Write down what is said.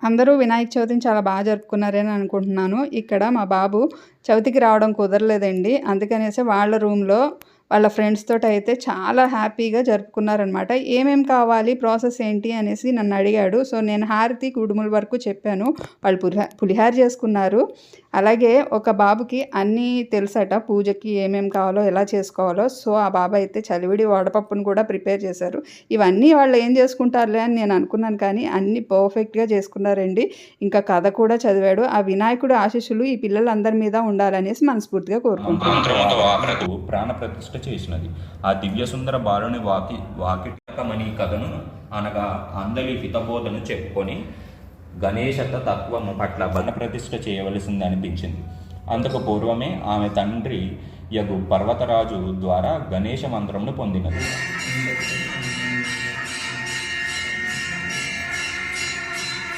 అందరూ వినాయక చవితిని చాలా బాగా జరుపుకున్నారని అనుకుంటున్నాను. ఇక్కడ మా బాబు చవితికి రావడం కుదరలేదండి. అందుకనేసి వాళ్ళ రూమ్‌లో వాళ్ళ ఫ్రెండ్స్ తోటైతే చాలా హ్యాపీగా జరుపుకున్నారనమాట. ఏమేం కావాలి, ప్రాసెస్ ఏంటి అనేసి నన్ను అడిగాడు. సో, నేను హారతి, కుడుముల వరకు చెప్పాను. వాళ్ళు పులిహార చేసుకున్నారు. అలాగే ఒక బాబుకి అన్నీ తెలుసట, పూజకి ఏమేం కావాలో, ఎలా చేసుకోవాలో. సో, ఆ బాబు అయితే చలివిడి వడపప్పును కూడా ప్రిపేర్ చేశారు. ఇవన్నీ వాళ్ళు ఏం చేసుకుంటారులే అని నేను అనుకున్నాను, కానీ అన్నీ పర్ఫెక్ట్‌గా చేసుకున్నారండి. ఇంకా కథ కూడా చదివాడు. ఆ వినాయకుడి ఆశీస్సులు ఈ పిల్లలందరి మీద ఉండాలనేసి మనస్ఫూర్తిగా కోరుకుంటున్నాను. ప్రాణ ప్రతిష్ఠ చేసినది. ఆ దివ్య సుందర బాలుని వాకిటకమని కథను అనగా అందలి హితబోధను చెప్పుకొని గణేశత తత్వము పట్ల బల ప్రతిష్ఠ చేయవలసింది అనిపించింది. అంతకు పూర్వమే ఆమె తండ్రి యగు పర్వతరాజు ద్వారా గణేశ మంత్రమును పొందినది.